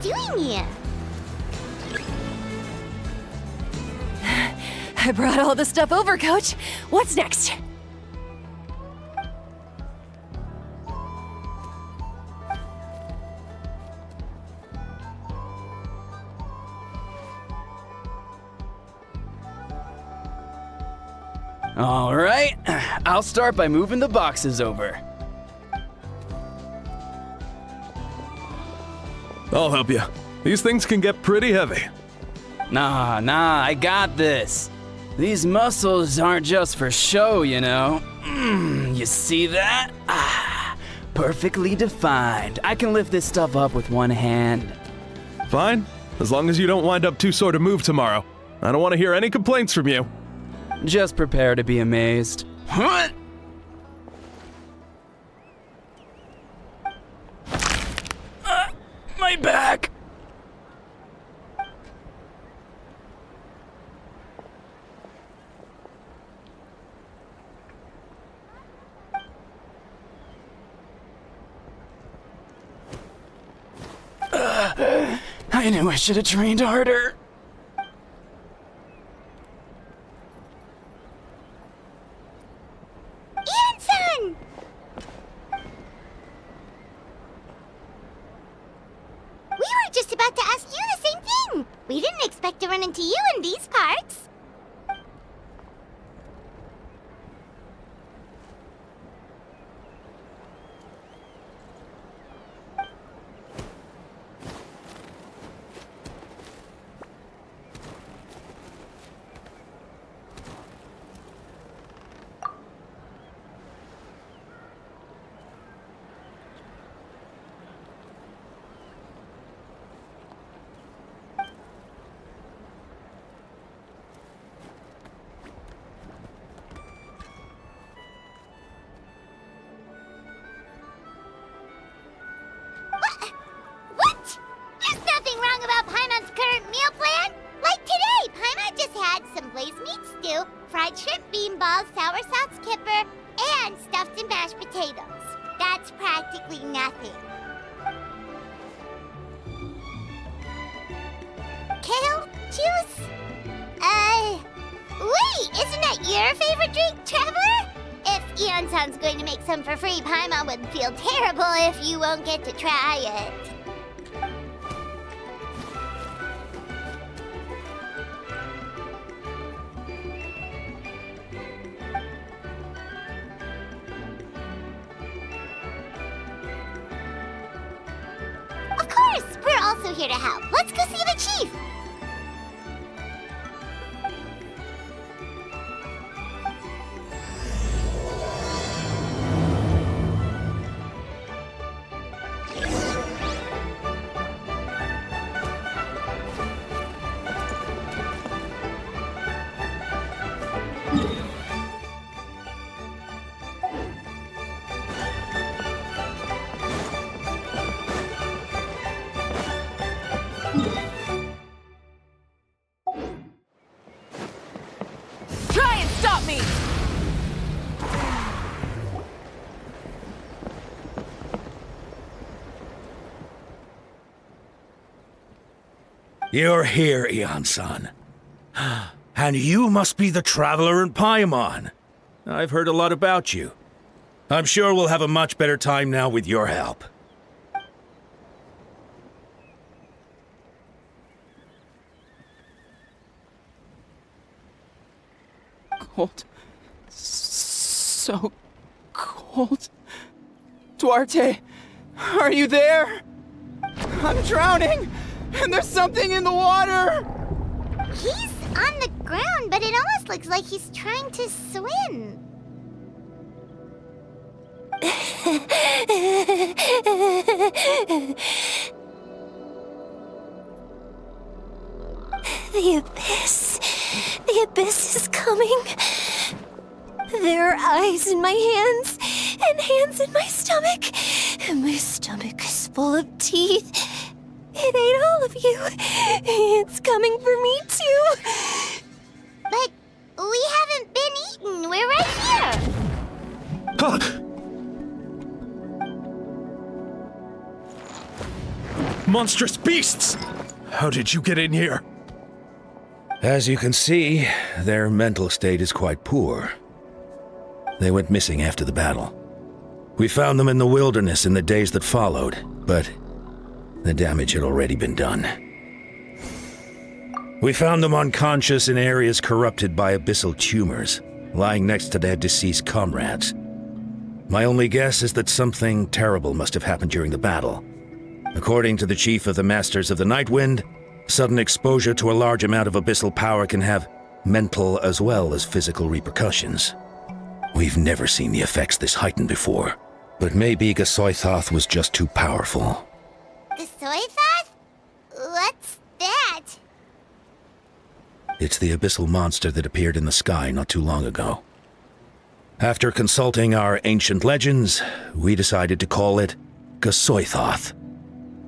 doing here? I brought all the stuff over, Coach. What's next? All right, I'll start by moving the boxes over. I'll help you. These things can get pretty heavy. Nah, I got this. These muscles aren't just for show, you know. You see that? Perfectly defined. I can lift this stuff up with one hand. Fine, as long as you don't wind up too sore to move tomorrow. I don't want to hear any complaints from you. Just prepare to be amazed. What? My back! I knew I should have trained harder. Anson! We were just about to ask you the same thing. We didn't expect to run into you in these parts. What? There's nothing wrong about Paimon's current meal plan. Like today, Paimon just had some glazed meat stew, fried shrimp bean balls, sour sauce kipper, and stuffed and mashed potatoes. That's practically nothing. Kale juice? Wait, isn't that your favorite drink, Traveler? If Eonson's going to make some for free, Paimon would feel terrible if you won't get to try it. Of course! We're also here to help. Let's go see the chief! Try and stop me! You're here, Eon-san. And you must be the traveler in Paimon. I've heard a lot about you. I'm sure we'll have a much better time now with your help. Cold. So cold. Duarte, are you there? I'm drowning, and there's something in the water! He's on the ground, but it almost looks like he's trying to swim. The abyss. The abyss is coming. There are eyes in my hands, and hands in my stomach. And my stomach is full of teeth. It ate all of you. It's coming for me, too. But we haven't been eaten. We're right here. Monstrous beasts! How did you get in here? As you can see, their mental state is quite poor. They went missing after the battle. We found them in the wilderness in the days that followed, but the damage had already been done. We found them unconscious in areas corrupted by abyssal tumors, lying next to their deceased comrades. My only guess is that something terrible must have happened during the battle. According to the chief of the Masters of the Nightwind, sudden exposure to a large amount of abyssal power can have mental as well as physical repercussions. We've never seen the effects this heightened before, but maybe Gasoithoth was just too powerful. The soy thought? What's that? It's the abyssal monster that appeared in the sky not too long ago. After consulting our ancient legends, we decided to call it Gasoithoth,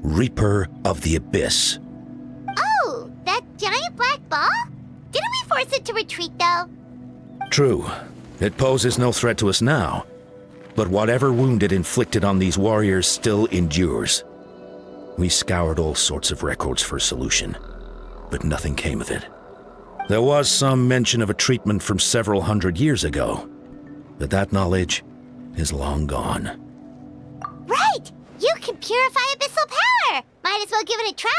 Reaper of the Abyss. Oh, that giant black ball? Didn't we force it to retreat, though? True, it poses no threat to us now, but whatever wound it inflicted on these warriors still endures. We scoured all sorts of records for a solution, but nothing came of it. There was some mention of a treatment from several hundred years ago, but that knowledge is long gone. Right! You can purify abyssal power! Might as well give it a try!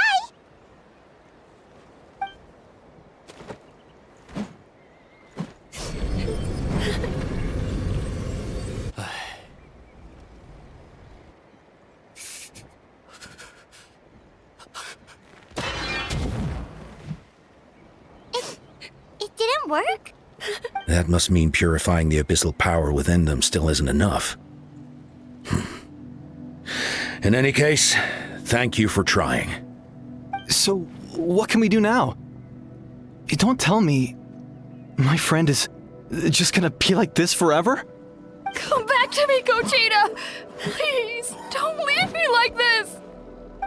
It didn't work? That must mean purifying the abyssal power within them still isn't enough. In any case, thank you for trying. So, what can we do now? You don't tell me my friend is just gonna be like this forever? Come back to me, Gogeta! Please, don't leave me like this!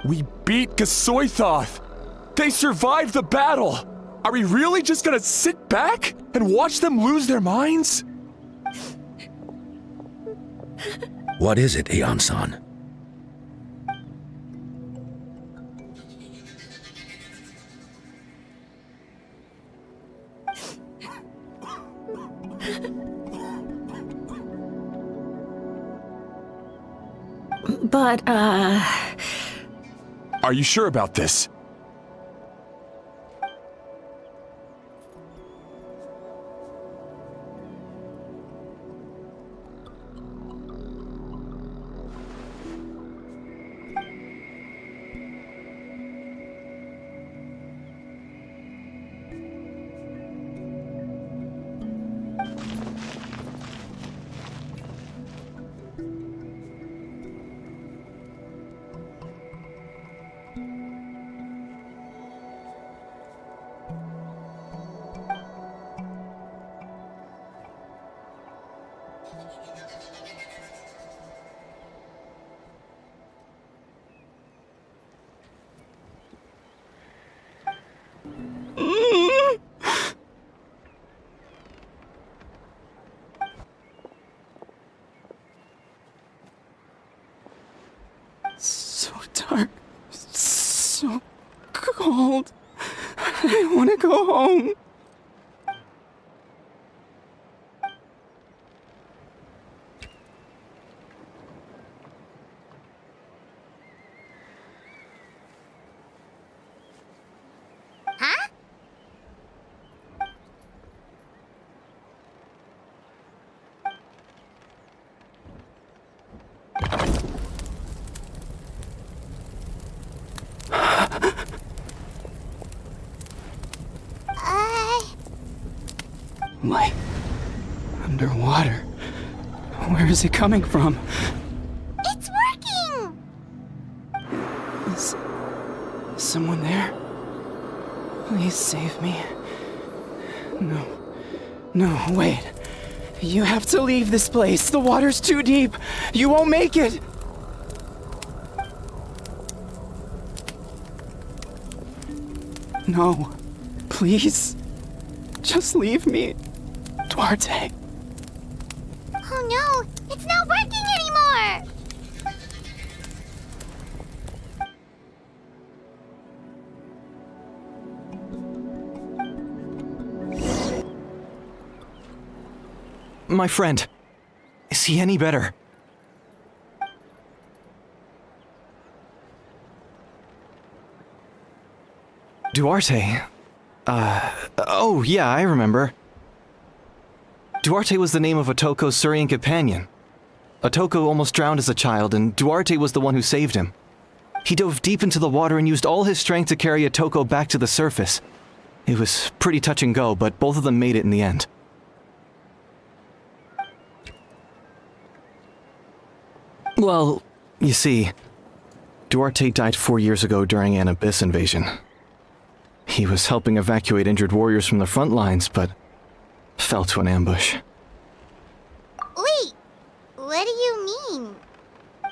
We beat Gasoithoth! They survived the battle! Are we really just gonna sit back and watch them lose their minds? What is it, Aeon-san? But, Are you sure about this? So dark, so cold. I want to go home. Huh? Light. Underwater. Where is it coming from? It's working! Is someone there? Please save me. No. No, wait. You have to leave this place. The water's too deep. You won't make it. No. Please. Just leave me. Duarte. Oh no, it's not working anymore! My friend. Is he any better? Duarte? Oh yeah, I remember. Duarte was the name of Otoko's Surian companion. Otoko almost drowned as a child, and Duarte was the one who saved him. He dove deep into the water and used all his strength to carry Otoko back to the surface. It was pretty touch and go, but both of them made it in the end. Well, you see, Duarte died 4 years ago during an Abyss invasion. He was helping evacuate injured warriors from the front lines, but fell to an ambush. Wait, what do you mean?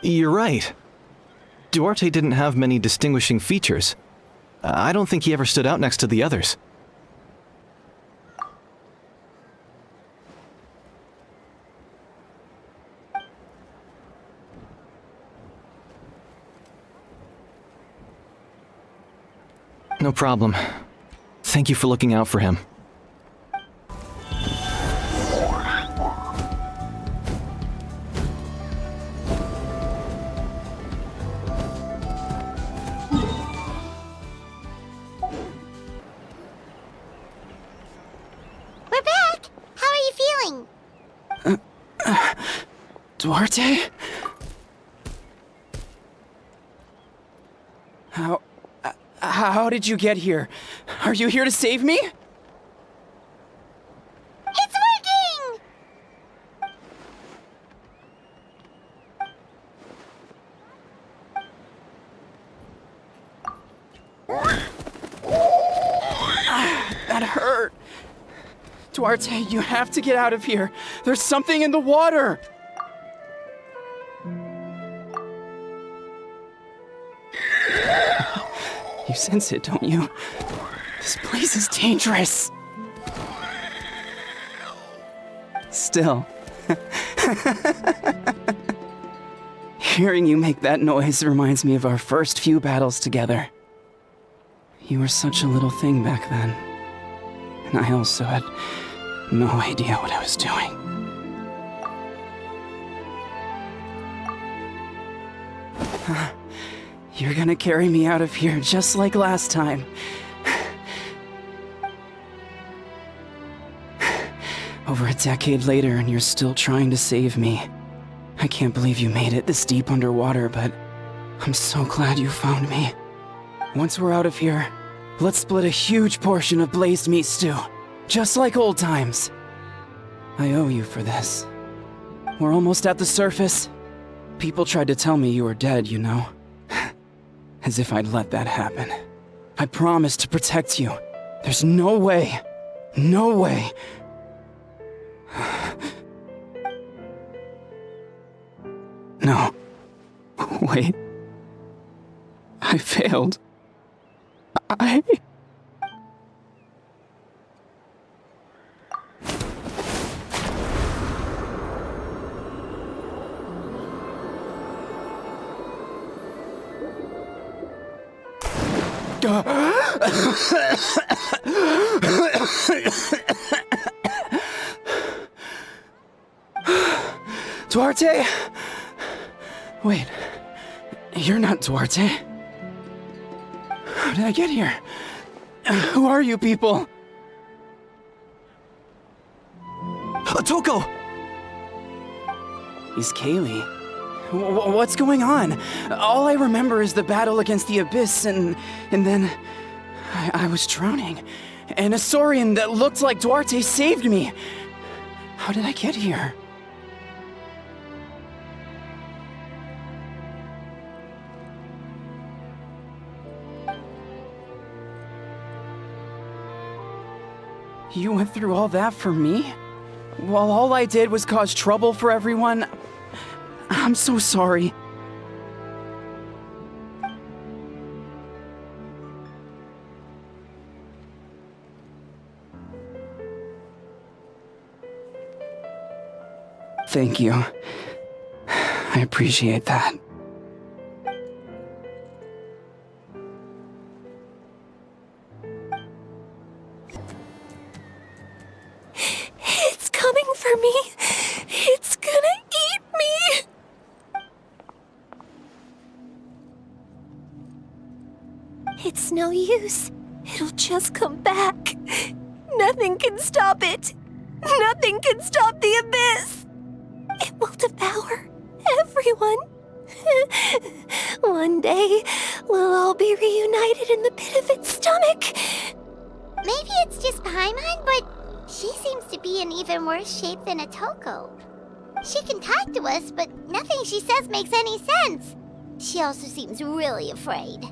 You're right. Duarte didn't have many distinguishing features. I don't think he ever stood out next to the others. No problem. Thank you for looking out for him. We're back! How are you feeling? Duarte? How did you get here? Are you here to save me? It's working! That hurt. Duarte, you have to get out of here. There's something in the water. You sense it, don't you? This place is dangerous. Still. Hearing you make that noise reminds me of our first few battles together. You were such a little thing back then. And I also had no idea what I was doing. You're gonna carry me out of here just like last time. Over a decade later and you're still trying to save me. I can't believe you made it this deep underwater, but I'm so glad you found me. Once we're out of here, let's split a huge portion of blazed meat stew, just like old times. I owe you for this. We're almost at the surface. People tried to tell me you were dead, you know. As if I'd let that happen. I promised to protect you. There's no way. No way. No. Wait. I failed. Duarte? Wait, you're not Duarte. How did I get here? Who are you people? Otoko! He's Kaylee. What's going on? All I remember is the battle against the Abyss, and then I was drowning. And a Saurian that looked like Duarte saved me. How did I get here? You went through all that for me? While all I did was cause trouble for everyone? I'm so sorry. Thank you. I appreciate that. It's coming for me. It's no use. It'll just come back. Nothing can stop it. Nothing can stop the abyss. It will devour everyone. One day, we'll all be reunited in the pit of its stomach. Maybe it's just Paimon, but she seems to be in even worse shape than Otoko. She can talk to us, but nothing she says makes any sense. She also seems really afraid.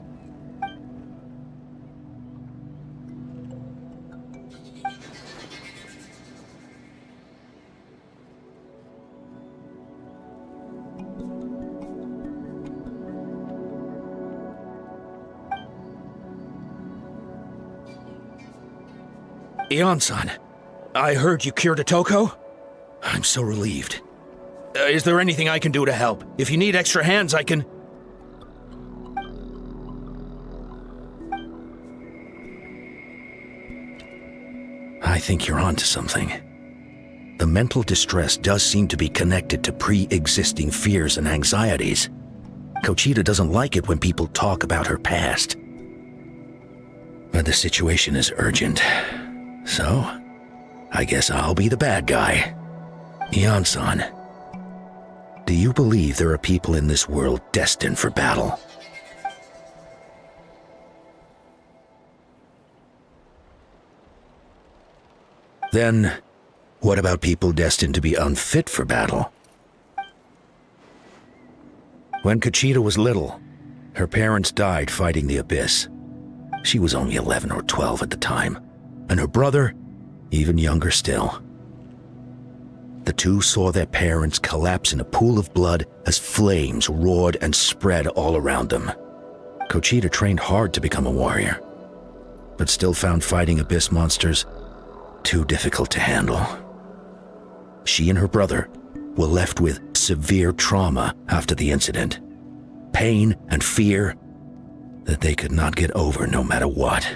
Ion-san, I heard you cured Otoko? I'm so relieved. Is there anything I can do to help? If you need extra hands, I can... I think you're onto something. The mental distress does seem to be connected to pre-existing fears and anxieties. Kochita doesn't like it when people talk about her past. But the situation is urgent. So, I guess I'll be the bad guy. Ion-san, do you believe there are people in this world destined for battle? Then, what about people destined to be unfit for battle? When Kochita was little, her parents died fighting the abyss. She was only 11 or 12 at the time, and her brother, even younger still. The two saw their parents collapse in a pool of blood as flames roared and spread all around them. Kochita trained hard to become a warrior, but still found fighting abyss monsters too difficult to handle. She and her brother were left with severe trauma after the incident. Pain and fear that they could not get over no matter what.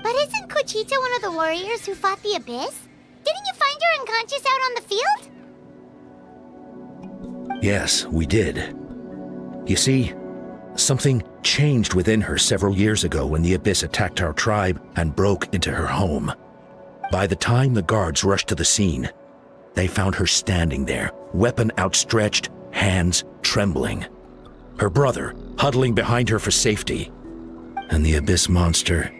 But isn't Kochita one of the warriors who fought the abyss? Didn't you find her unconscious out on the field? Yes, we did. You see, something changed within her several years ago when the abyss attacked our tribe and broke into her home. By the time the guards rushed to the scene, they found her standing there, weapon outstretched, hands trembling. Her brother huddling behind her for safety, and the abyss monster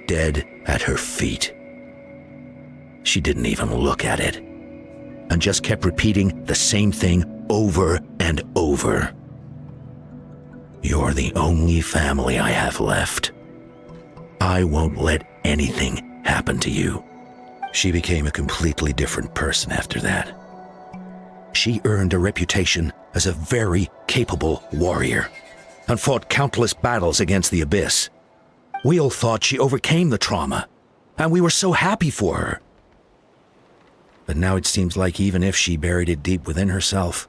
dead at her feet. She didn't even look at it, and just kept repeating the same thing over and over. You're the only family I have left. I won't let anything happen to you. She became a completely different person after that. She earned a reputation as a very capable warrior and fought countless battles against the abyss. We all thought she overcame the trauma, and we were so happy for her. But now it seems like even if she buried it deep within herself,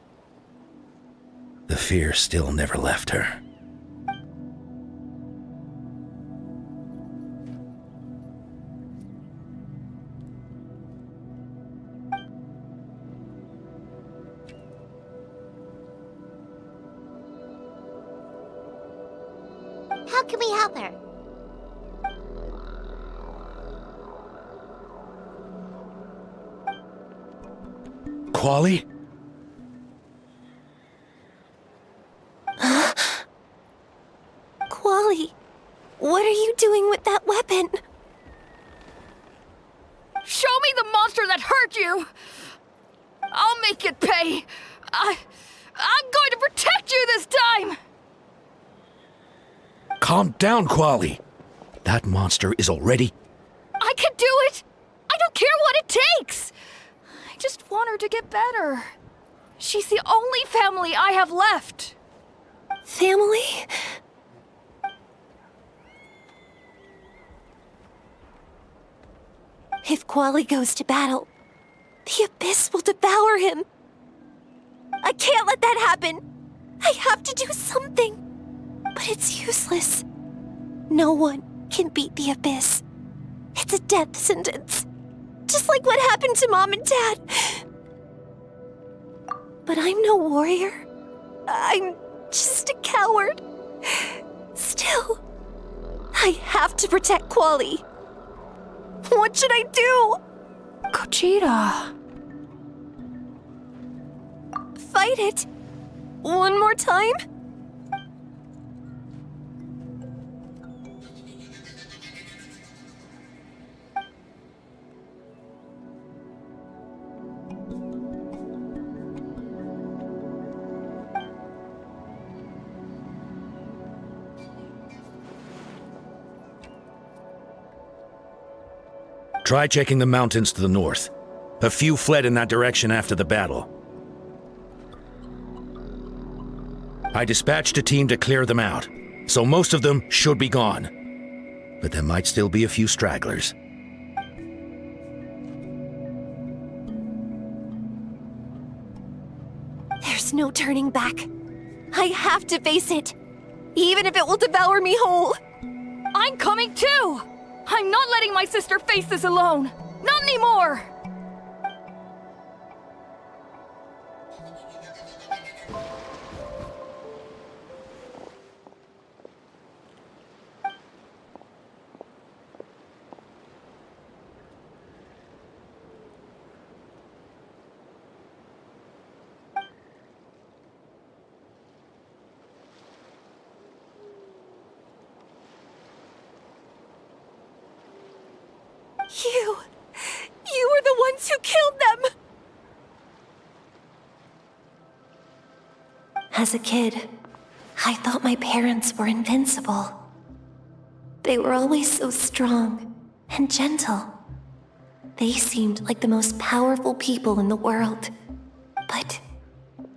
the fear still never left her. How can we help her? Quali? Quali, what are you doing with that weapon? Show me the monster that hurt you! I'll make it pay! I'm going to protect you this time! Calm down, Quali. That monster is already... I can do it! I don't care what it takes! I just want her to get better. She's the only family I have left. Family? If Quali goes to battle, the abyss will devour him. I can't let that happen. I have to do something. But it's useless. No one can beat the abyss. It's a death sentence. Just like what happened to Mom and Dad. But I'm no warrior. I'm just a coward. Still, I have to protect Quali. What should I do? Gogeta. Fight it. One more time? Try checking the mountains to the north. A few fled in that direction after the battle. I dispatched a team to clear them out, so most of them should be gone. But there might still be a few stragglers. There's no turning back. I have to face it, even if it will devour me whole. I'm coming too! I'm not letting my sister face this alone! Not anymore! You were the ones who killed them! As a kid, I thought my parents were invincible. They were always so strong and gentle. They seemed like the most powerful people in the world. But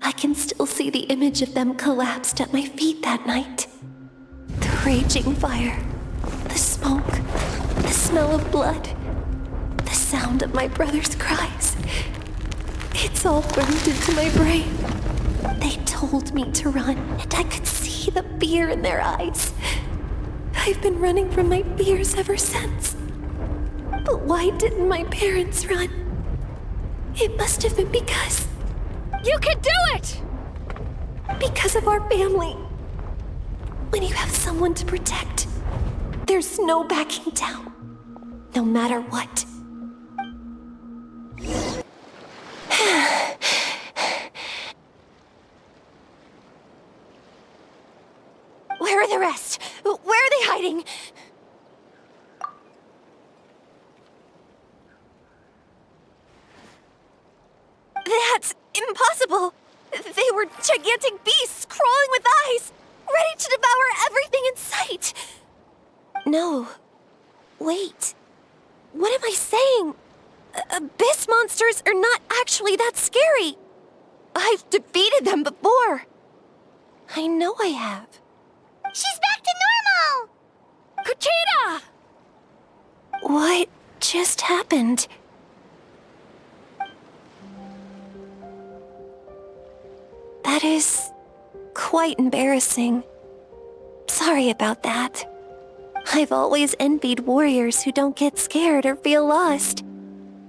I can still see the image of them collapsed at my feet that night. The raging fire, the smoke, the smell of blood, the sound of my brother's cries. It's all burned into my brain. They told me to run, and I could see the fear in their eyes. I've been running from my fears ever since. But why didn't my parents run? It must have been because... You can do it! Because of our family. When you have someone to protect, there's no backing down, no matter what. Where are the rest? Where are they hiding? That's impossible! They were gigantic beasts crawling with eyes, ready to devour everything in sight! No. Wait. What am I saying? Abyss monsters are not actually that scary. I've defeated them before. I know I have. She's back to normal! Gogeta! What just happened? That is quite embarrassing. Sorry about that. I've always envied warriors who don't get scared or feel lost.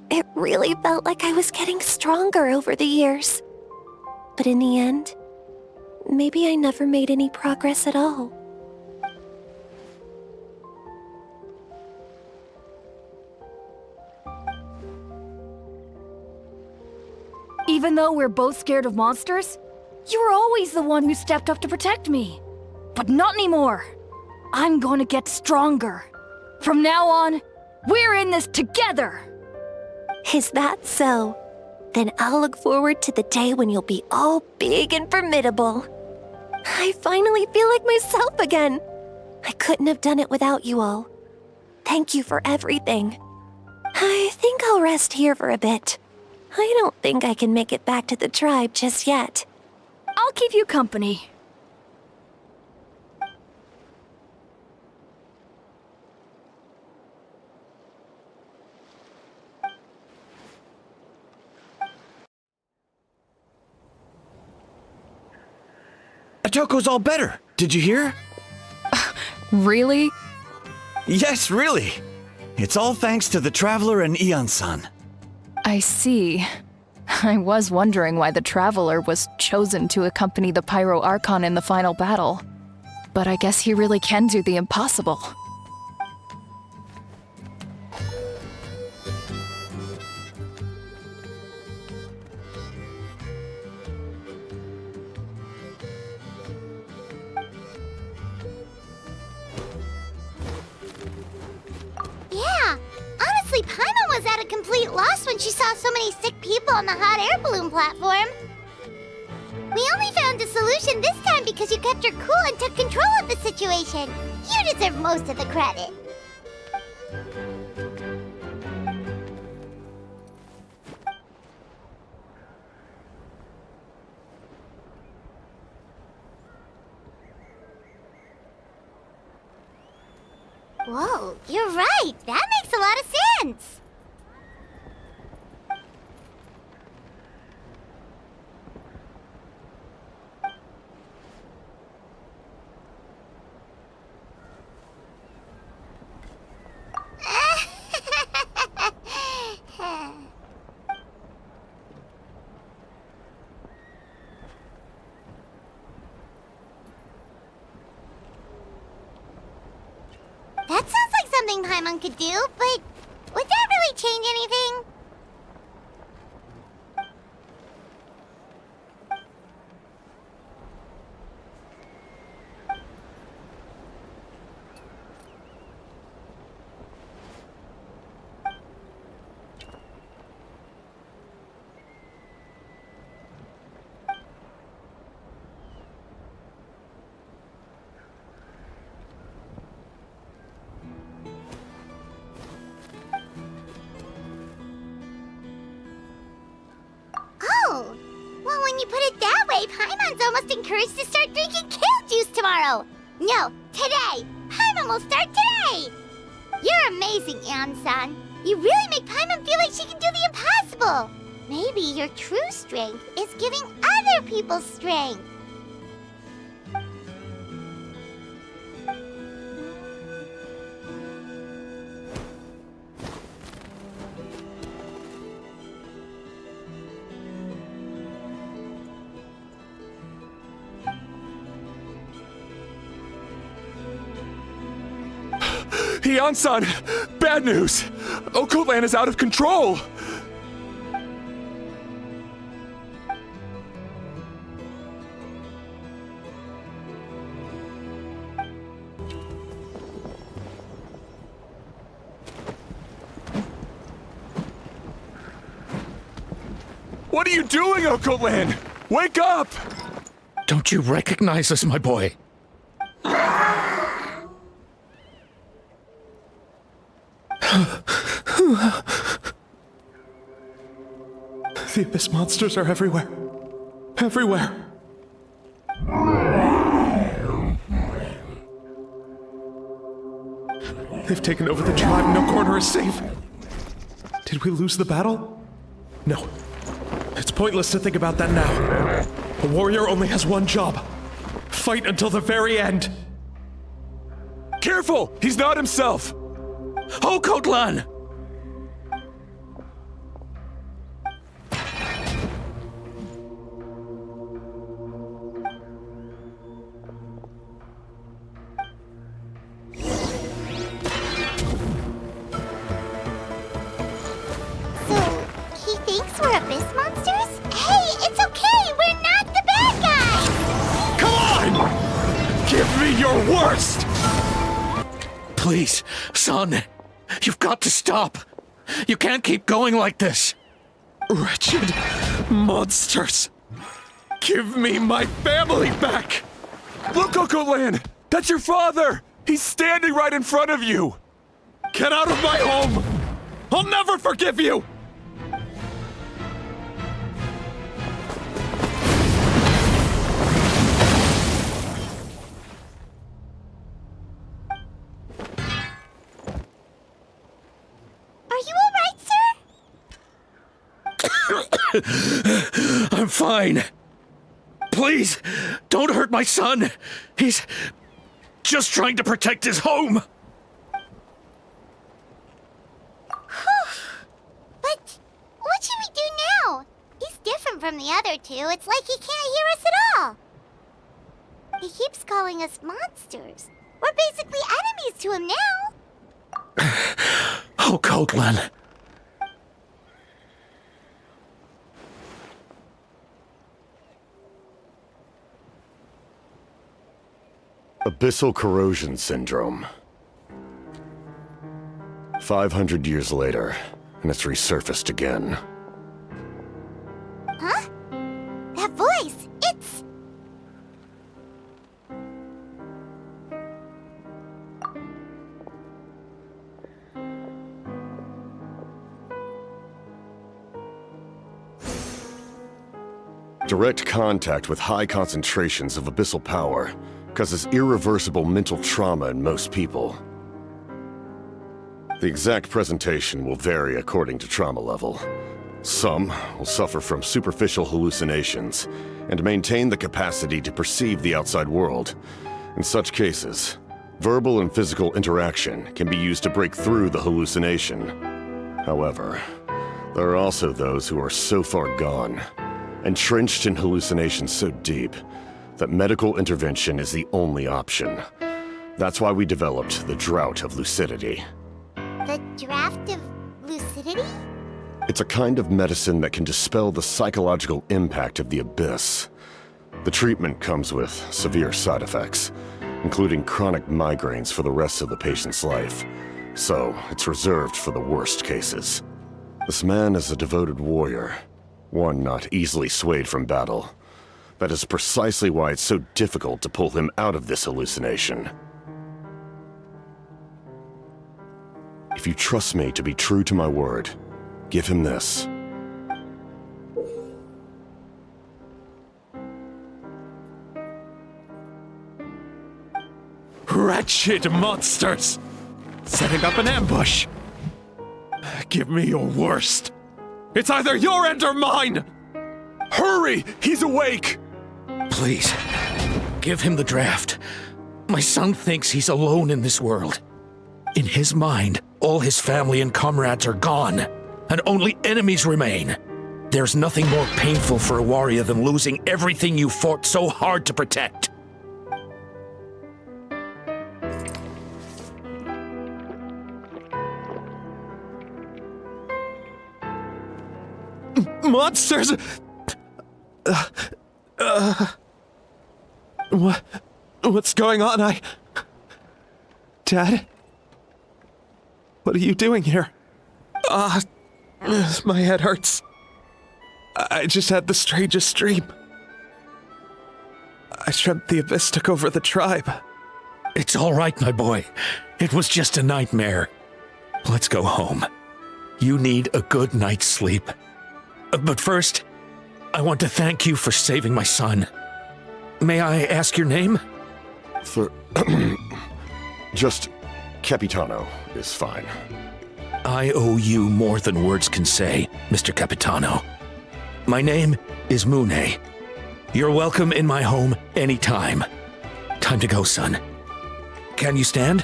It really felt like I was getting stronger over the years. But in the end, maybe I never made any progress at all. Even though we're both scared of monsters, you were always the one who stepped up to protect me. But not anymore. I'm going to get stronger. From now on, we're in this together. Is that so? Then I'll look forward to the day when you'll be all big and formidable. I finally feel like myself again. I couldn't have done it without you all. Thank you for everything. I think I'll rest here for a bit. I don't think I can make it back to the tribe just yet. I'll keep you company. Atoko's all better. Did you hear? Really? Yes, really. It's all thanks to the Traveler and Ian-san. I see. I was wondering why the Traveler was chosen to accompany the Pyro Archon in the final battle. But I guess he really can do the impossible. complete loss when she saw so many sick people on the hot air balloon platform. We only found a solution this time because you kept your cool and took control of the situation. You deserve most of the credit. Whoa, you're right. That makes a lot of sense. That sounds like something Paimon could do, but would that really change anything? Oh, well, when you put it that way, Paimon's almost encouraged to start drinking kale juice tomorrow. No, today. Paimon will start today. You're amazing, Ansan. You really make Paimon feel like she can do the impossible. Maybe your true strength is giving other people strength. Hian-san! Bad news! Okotland is out of control! What are you doing, Okotland? Wake up! Don't you recognize us, my boy? The Abyss monsters are everywhere. Everywhere. They've taken over the tribe. No corner is safe. Did we lose the battle? No. It's pointless to think about that now. A warrior only has one job. Fight until the very end. Careful! He's not himself! Okotlan! We're Abyss monsters? Hey, it's okay! We're not the bad guys! Come on! Give me your worst! Please, son. You've got to stop. You can't keep going like this. Wretched monsters. Give me my family back! Look, Okotland! That's your father! He's standing right in front of you! Get out of my home! I'll never forgive you! Are you alright, sir? I'm fine. Please, don't hurt my son. He's just trying to protect his home. But what should we do now? He's different from the other two. It's like he can't hear us at all. He keeps calling us monsters. We're basically enemies to him now. Oh, Okotlan. Abyssal corrosion syndrome. 500 years later, and it's resurfaced again. Huh? That voice, it's... Direct contact with high concentrations of abyssal power causes irreversible mental trauma in most people. The exact presentation will vary according to trauma level. Some will suffer from superficial hallucinations and maintain the capacity to perceive the outside world. In such cases, verbal and physical interaction can be used to break through the hallucination. However, there are also those who are so far gone, entrenched in hallucinations so deep, that medical intervention is the only option. That's why we developed the Drought of Lucidity. The Draft of Lucidity? It's a kind of medicine that can dispel the psychological impact of the Abyss. The treatment comes with severe side effects, including chronic migraines for the rest of the patient's life, so it's reserved for the worst cases. This man is a devoted warrior, one not easily swayed from battle. That is precisely why it's so difficult to pull him out of this hallucination. If you trust me to be true to my word, give him this. Wretched monsters! Setting up an ambush! Give me your worst. It's either your end or mine! Hurry! He's awake! Please, give him the draft. My son thinks he's alone in this world. In his mind, all his family and comrades are gone, and only enemies remain. There's nothing more painful for a warrior than losing everything you fought so hard to protect. Monsters! What's going on? Dad? What are you doing here? My head hurts. I just had the strangest dream. I dreamt the Abyss took over the tribe. It's all right, my boy. It was just a nightmare. Let's go home. You need a good night's sleep. But first, I want to thank you for saving my son. May I ask your name? Just Capitano is fine. I owe you more than words can say, Mr. Capitano. My name is Mune. You're welcome in my home anytime. Time to go, son. Can you stand?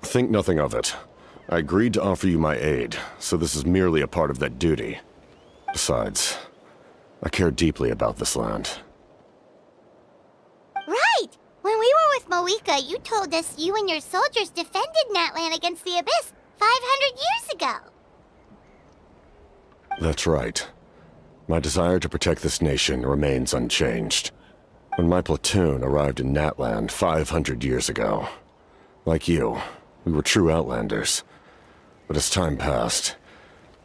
Think nothing of it. I agreed to offer you my aid, so this is merely a part of that duty. Besides, I care deeply about this land. Right! When we were with Moika, you told us you and your soldiers defended Natlan against the Abyss 500 years ago. That's right. My desire to protect this nation remains unchanged. When my platoon arrived in Natlan 500 years ago, like you, we were true outlanders. But as time passed,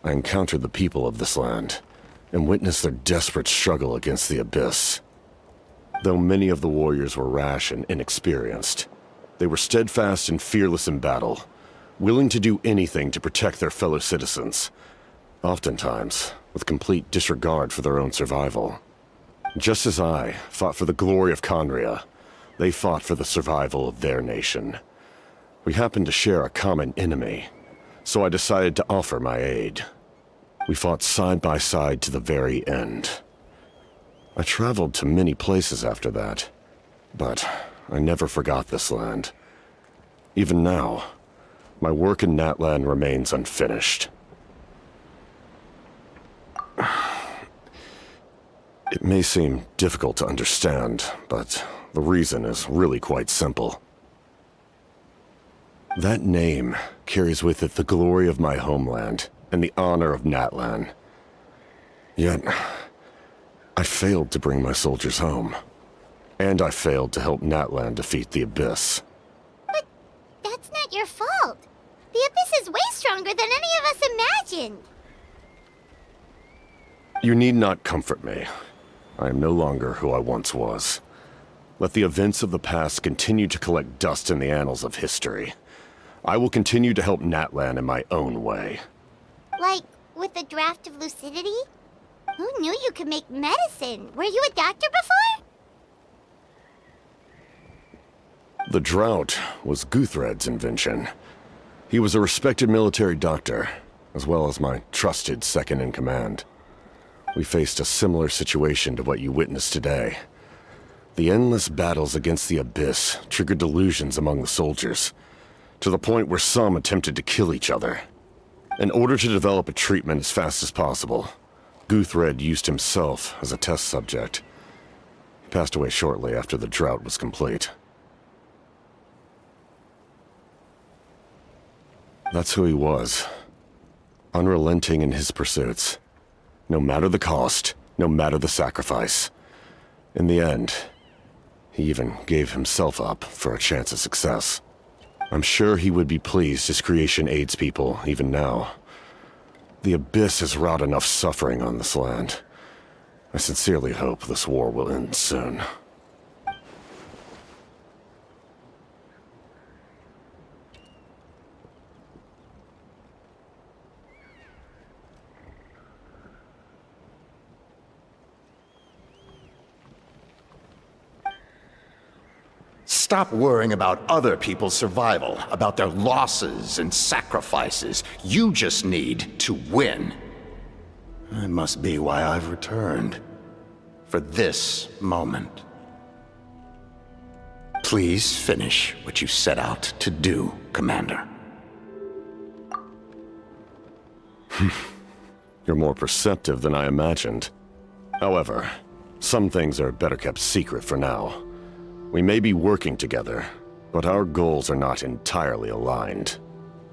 I encountered the people of this land and witnessed their desperate struggle against the Abyss. Though many of the warriors were rash and inexperienced, they were steadfast and fearless in battle, willing to do anything to protect their fellow citizens, oftentimes with complete disregard for their own survival. Just as I fought for the glory of Conria, they fought for the survival of their nation. We happened to share a common enemy, so I decided to offer my aid. We fought side by side to the very end. I traveled to many places after that, but I never forgot this land. Even now, my work in Natlan remains unfinished. It may seem difficult to understand, but the reason is really quite simple. That name carries with it the glory of my homeland and the honor of Natlan. Yet, I failed to bring my soldiers home. And I failed to help Natlan defeat the Abyss. But that's not your fault. The Abyss is way stronger than any of us imagined. You need not comfort me. I am no longer who I once was. Let the events of the past continue to collect dust in the annals of history. I will continue to help Natlan in my own way. Like, with the draft of lucidity? Who knew you could make medicine? Were you a doctor before? The drought was Guthred's invention. He was a respected military doctor, as well as my trusted second-in-command. We faced a similar situation to what you witnessed today. The endless battles against the Abyss triggered delusions among the soldiers, to the point where some attempted to kill each other. In order to develop a treatment as fast as possible, Guthred used himself as a test subject. He passed away shortly after the drought was complete. That's who he was. Unrelenting in his pursuits. No matter the cost, no matter the sacrifice. In the end, he even gave himself up for a chance of success. I'm sure he would be pleased his creation aids people, even now. The Abyss has wrought enough suffering on this land. I sincerely hope this war will end soon. Stop worrying about other people's survival, about their losses and sacrifices. You just need to win. That must be why I've returned. For this moment. Please finish what you set out to do, Commander. You're more perceptive than I imagined. However, some things are better kept secret for now. We may be working together, but our goals are not entirely aligned.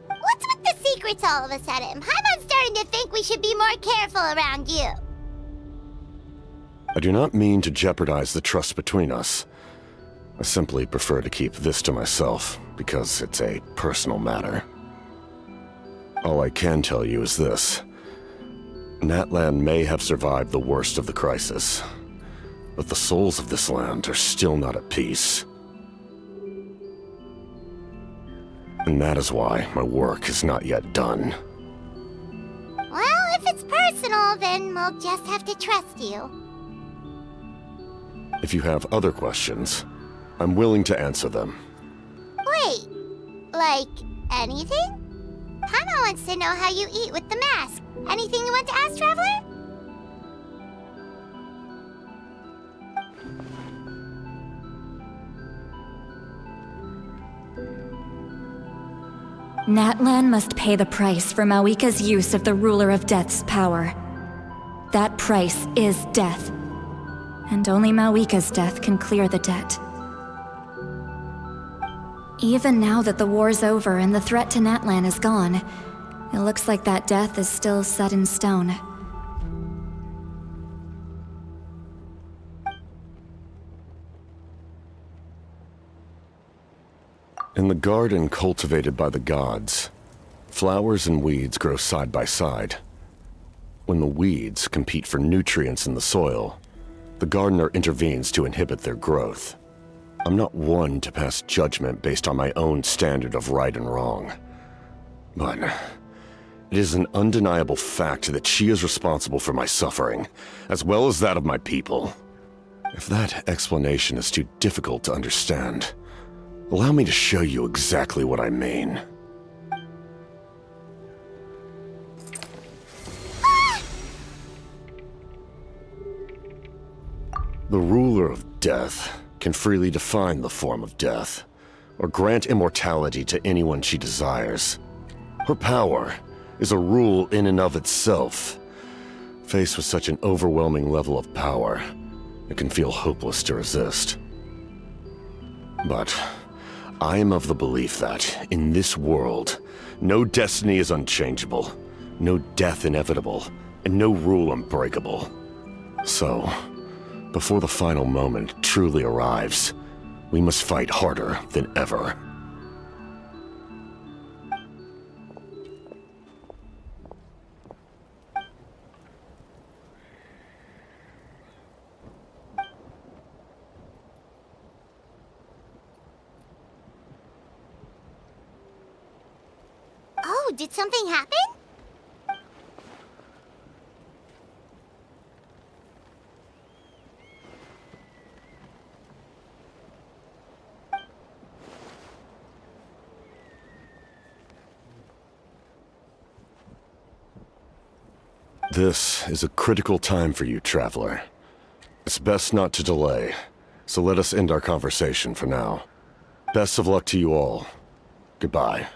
What's with the secrets all of a sudden? Paimon's starting to think we should be more careful around you. I do not mean to jeopardize the trust between us. I simply prefer to keep this to myself, because it's a personal matter. All I can tell you is this. Natlan may have survived the worst of the crisis, but the souls of this land are still not at peace. And that is why my work is not yet done. Well, if it's personal, then we'll just have to trust you. If you have other questions, I'm willing to answer them. Wait, like anything? Paimon wants to know how you eat with the mask. Anything you want to ask, Traveler? Natlan must pay the price for Mawika's use of the Ruler of Death's power. That price is death. And only Mawika's death can clear the debt. Even now that the war's over and the threat to Natlan is gone, it looks like that death is still set in stone. In the garden cultivated by the gods, flowers and weeds grow side by side. When the weeds compete for nutrients in the soil, the gardener intervenes to inhibit their growth. I'm not one to pass judgment based on my own standard of right and wrong. But it is an undeniable fact that she is responsible for my suffering, as well as that of my people. If that explanation is too difficult to understand, allow me to show you exactly what I mean. The ruler of death can freely define the form of death, or grant immortality to anyone she desires. Her power is a rule in and of itself. Faced with such an overwhelming level of power, it can feel hopeless to resist. But I am of the belief that, in this world, no destiny is unchangeable, no death inevitable, and no rule unbreakable. So, before the final moment truly arrives, we must fight harder than ever. Oh, did something happen? This is a critical time for you, Traveler. It's best not to delay, so let us end our conversation for now. Best of luck to you all. Goodbye.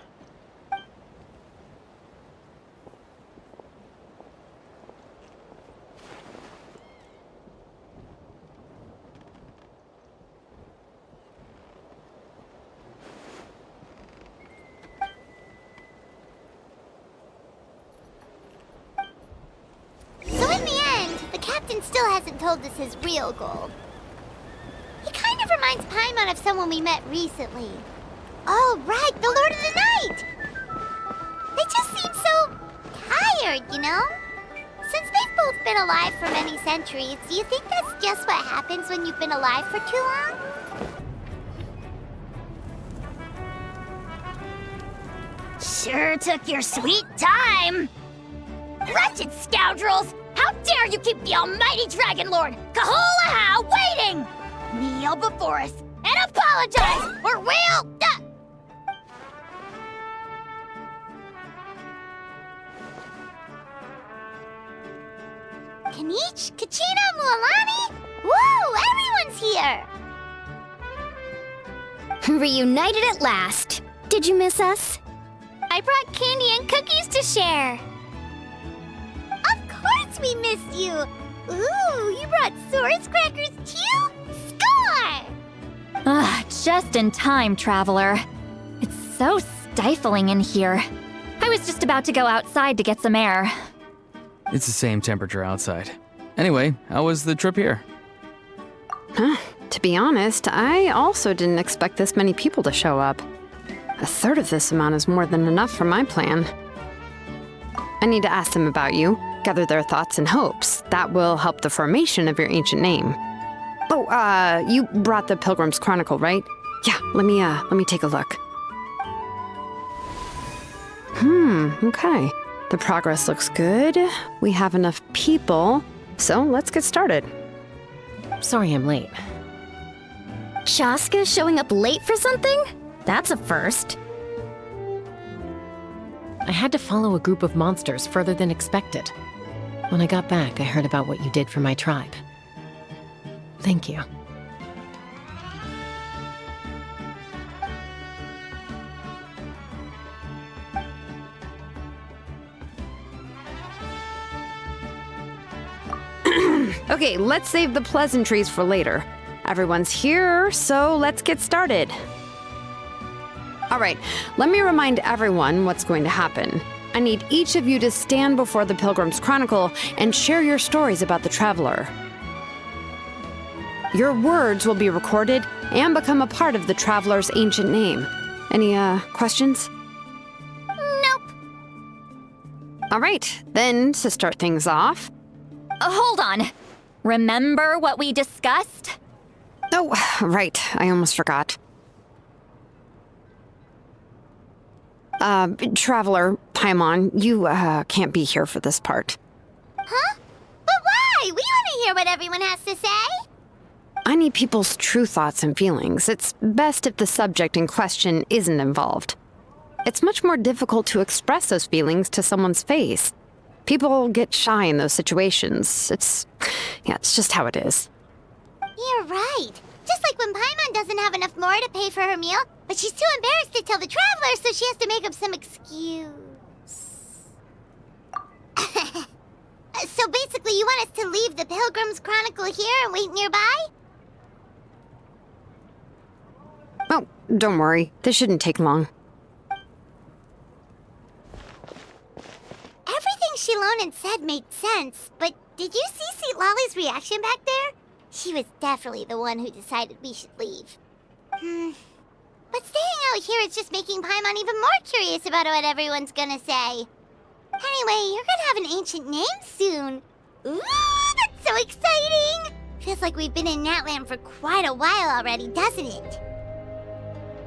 Still hasn't told us his real goal. He kind of reminds Paimon of someone we met recently. Oh, right, the Lord of the Night! They just seem so tired, you know? Since they've both been alive for many centuries, do you think that's just what happens when you've been alive for too long? Sure took your sweet time! Wretched scoundrels! How dare you keep the almighty Dragon Lord, Kahulaha, waiting! Kneel before us and apologize, or we'll... Kanich, Kachina, Mualani? Woo, everyone's here! Reunited at last. Did you miss us? I brought candy and cookies to share. Of course we missed you! Ooh, you brought Source Crackers too? Score! Just in time, Traveler. It's so stifling in here. I was just about to go outside to get some air. It's the same temperature outside. Anyway, how was the trip here? To be honest, I also didn't expect this many people to show up. A third of this amount is more than enough for my plan. I need to ask them about you, gather their thoughts and hopes. That will help the formation of your ancient name. Oh, you brought the Pilgrim's Chronicle, right? Yeah, let me take a look. Okay. The progress looks good. We have enough people, so let's get started. Sorry I'm late. Shaska showing up late for something? That's a first. I had to follow a group of monsters further than expected. When I got back, I heard about what you did for my tribe. Thank you. Okay, let's save the pleasantries for later. Everyone's here, so let's get started. All right, let me remind everyone what's going to happen. I need each of you to stand before the Pilgrim's Chronicle and share your stories about the Traveler. Your words will be recorded and become a part of the Traveler's ancient name. Any, questions? Nope. All right, then, to start things off... Hold on. Remember what we discussed? Oh, right, I almost forgot. Traveler, Paimon, you, can't be here for this part. Huh? But why? We want to hear what everyone has to say. I need people's true thoughts and feelings. It's best if the subject in question isn't involved. It's much more difficult to express those feelings to someone's face. People get shy in those situations. It's just how it is. You're right. Just like when Paimon doesn't have enough more to pay for her meal, but she's too embarrassed to tell the Traveler, so she has to make up some excuse. So basically want us to leave the Pilgrim's Chronicle here and wait nearby? Oh, don't worry. This shouldn't take long. Everything Shilonen said made sense, but did you see Sweet Lolly's reaction back there? She was definitely the one who decided we should leave. But staying out here is just making Paimon even more curious about what everyone's gonna say. Anyway, you're gonna have an ancient name soon. Ooh, that's so exciting! Feels like we've been in Natland for quite a while already, doesn't it?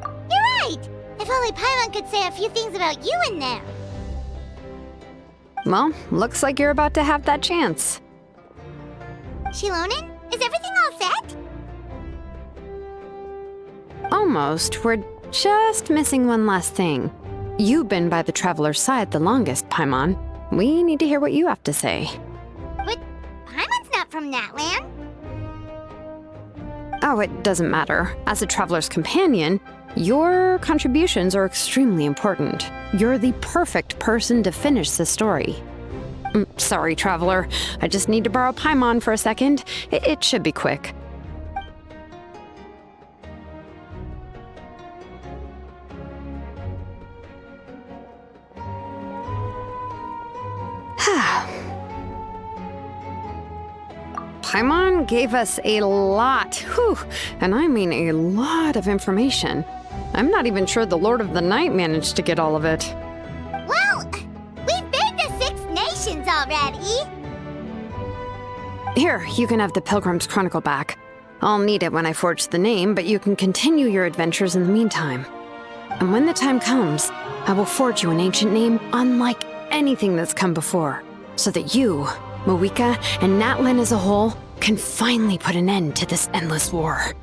You're right! If only Paimon could say a few things about you in there. Well, looks like you're about to have that chance. Shilonen, is everything all set? Almost. We're just missing one last thing. You've been by the Traveler's side the longest, Paimon. We need to hear what you have to say. But Paimon's not from Natland. Oh, it doesn't matter. As a Traveler's companion, your contributions are extremely important. You're the perfect person to finish the story. Sorry, Traveler. I just need to borrow Paimon for a second. It should be quick. Paimon gave us a lot, whew, and I mean a lot of information. I'm not even sure the Lord of the Night managed to get all of it. Well, we've been to 6 nations already. Here, you can have the Pilgrim's Chronicle back. I'll need it when I forge the name, but you can continue your adventures in the meantime. And when the time comes, I will forge you an ancient name unlike anything that's come before, so that you, Mawika, and Natlan as a whole can finally put an end to this endless war.